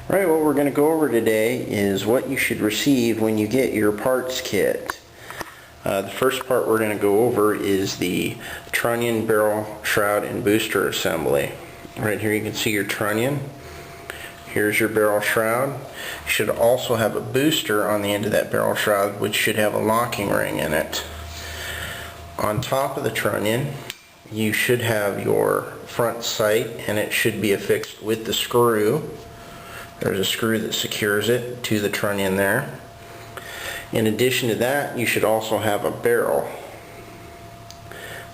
Right, what we're going to go over today is what you should receive when you get your parts kit. The first part we're going to go over is the trunnion, barrel, shroud, and booster assembly. Right here you can see your trunnion. Here's your barrel shroud. You should also have a booster on the end of that barrel shroud, which should have a locking ring in it. On top of the trunnion you should have your front sight, and it should be affixed with the screw. There's a screw that secures it to the trunnion there. In addition to that, you should also have a barrel.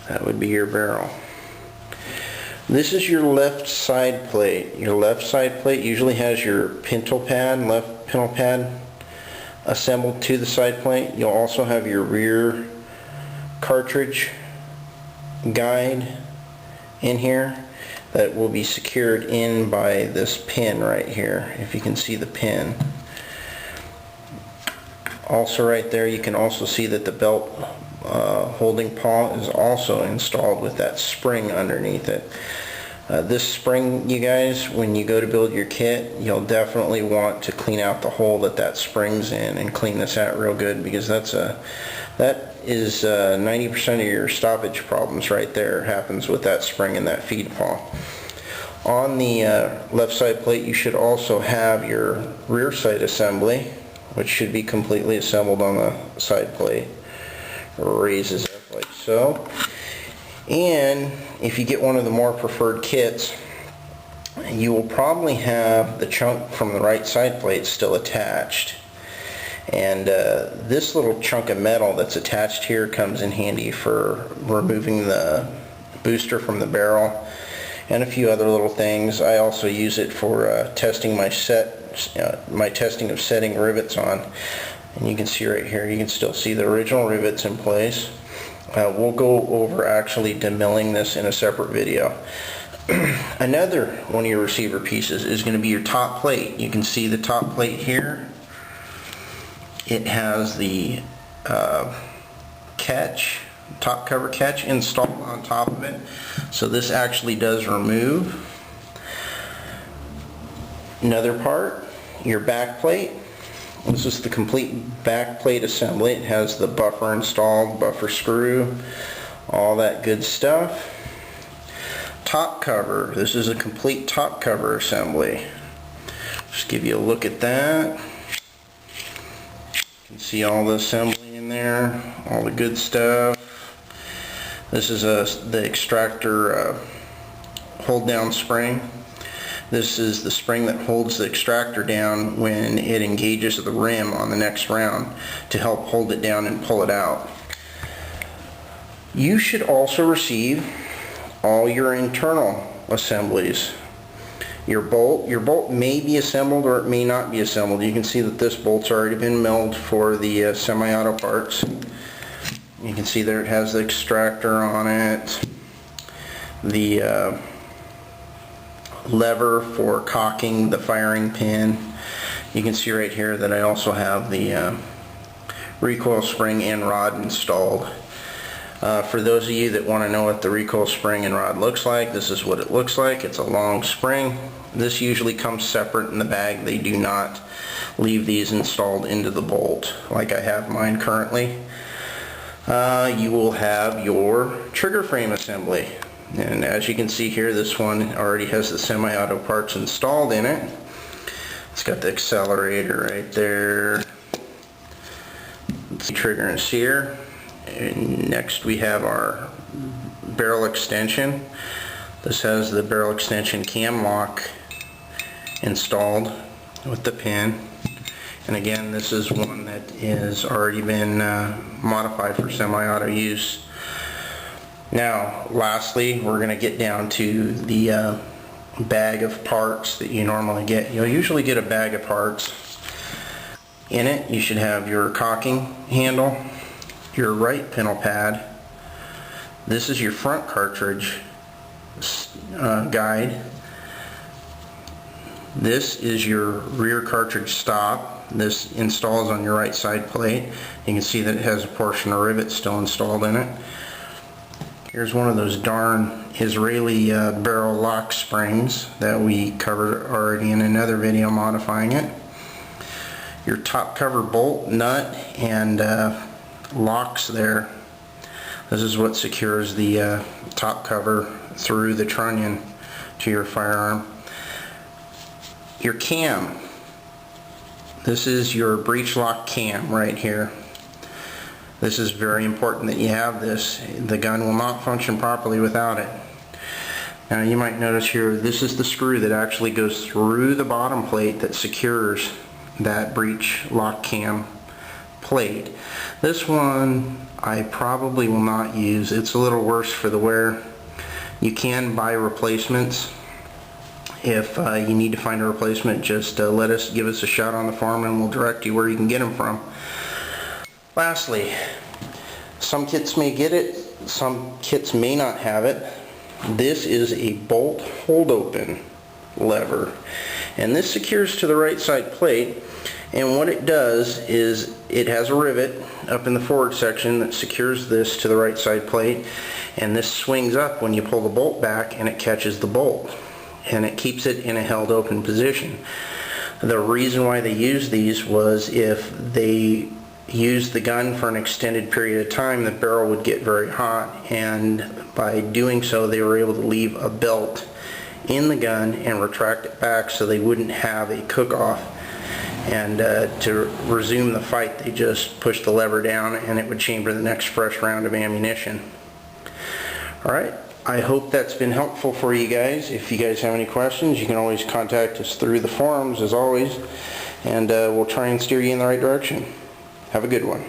That would be your barrel. This is your left side plate. Your left side plate usually has your pintle pad, left pintle pad assembled to the side plate. You'll also have your rear cartridge guide in here that will be secured in by this pin right here, if you can see the pin. Also right there you can also see that the belt holding pawl is also installed with that spring underneath it. This spring, you guys, when you go to build your kit, you'll definitely want to clean out the hole that spring's in and clean this out real good, because that is 90% of your stoppage problems right there happens with that spring and that feed pawl. On the left side plate you should also have your rear sight assembly, which should be completely assembled on the side plate. Raises up like so. And if you get one of the more preferred kits, you will probably have the chunk from the right side plate still attached. And this little chunk of metal that's attached here comes in handy for removing the booster from the barrel and a few other little things. I also use it for testing my testing of setting rivets on. And you can see right here, you can still see the original rivets in place. We'll go over actually demilling this in a separate video. Another one of your receiver pieces is going to be your top plate. You can see the top plate here. It has the top cover catch installed on top of it. So this actually does remove. Another part, your back plate. This is the complete back plate assembly. It has the buffer installed, buffer screw, all that good stuff. Top cover. This is a complete top cover assembly. Just give you a look at that. You can see all the assembly in there, all the good stuff. This is the extractor hold down spring. This is the spring that holds the extractor down when it engages the rim on the next round to help hold it down and pull it out. You should also receive all your internal assemblies. Your bolt may be assembled or it may not be assembled. You can see that this bolt's already been milled for the semi-auto parts. You can see there it has the extractor on it. The lever for cocking the firing pin. You can see right here that I also have the recoil spring and rod installed. For those of you that want to know what the recoil spring and rod looks like, this is what it looks like. It's a long spring. This usually comes separate in the bag. They do not leave these installed into the bolt like I have mine currently. You will have your trigger frame assembly. And as you can see here, this one already has the semi-auto parts installed in it. It's got the accelerator right there. It's the trigger and sear. And next we have our barrel extension. This has the barrel extension cam lock installed with the pin. And again, this is one that has already been modified for semi-auto use. Now, lastly, we're going to get down to the bag of parts that you normally get. You'll usually get a bag of parts. In it, you should have your cocking handle, your right pintle pad. This is your front cartridge guide. This is your rear cartridge stop. This installs on your right side plate. You can see that it has a portion of rivet still installed in it. Here's one of those darn Israeli barrel lock springs that we covered already in another video modifying it. Your top cover bolt, nut, and locks there. This is what secures the top cover through the trunnion to your firearm. Your cam. This is your breech lock cam right here. This is very important that you have this. The gun will not function properly without it. Now you might notice here, this is the screw that actually goes through the bottom plate that secures that breech lock cam plate. This one I probably will not use. It's a little worse for the wear. You can buy replacements. If you need to find a replacement, just give us a shot on the forum and we'll direct you where you can get them from. Lastly, some kits may get it, some kits may not have it. This is a bolt hold open lever, and this secures to the right side plate, and what it does is it has a rivet up in the forward section that secures this to the right side plate, and this swings up when you pull the bolt back and it catches the bolt and it keeps it in a held open position. The reason why they used these was if they used the gun for an extended period of time, the barrel would get very hot, and by doing so they were able to leave a belt in the gun and retract it back so they wouldn't have a cook-off. And to resume the fight, they just pushed the lever down and it would chamber the next fresh round of ammunition. Alright, I hope that's been helpful for you guys. If you guys have any questions, you can always contact us through the forums as always, and we'll try and steer you in the right direction. Have a good one.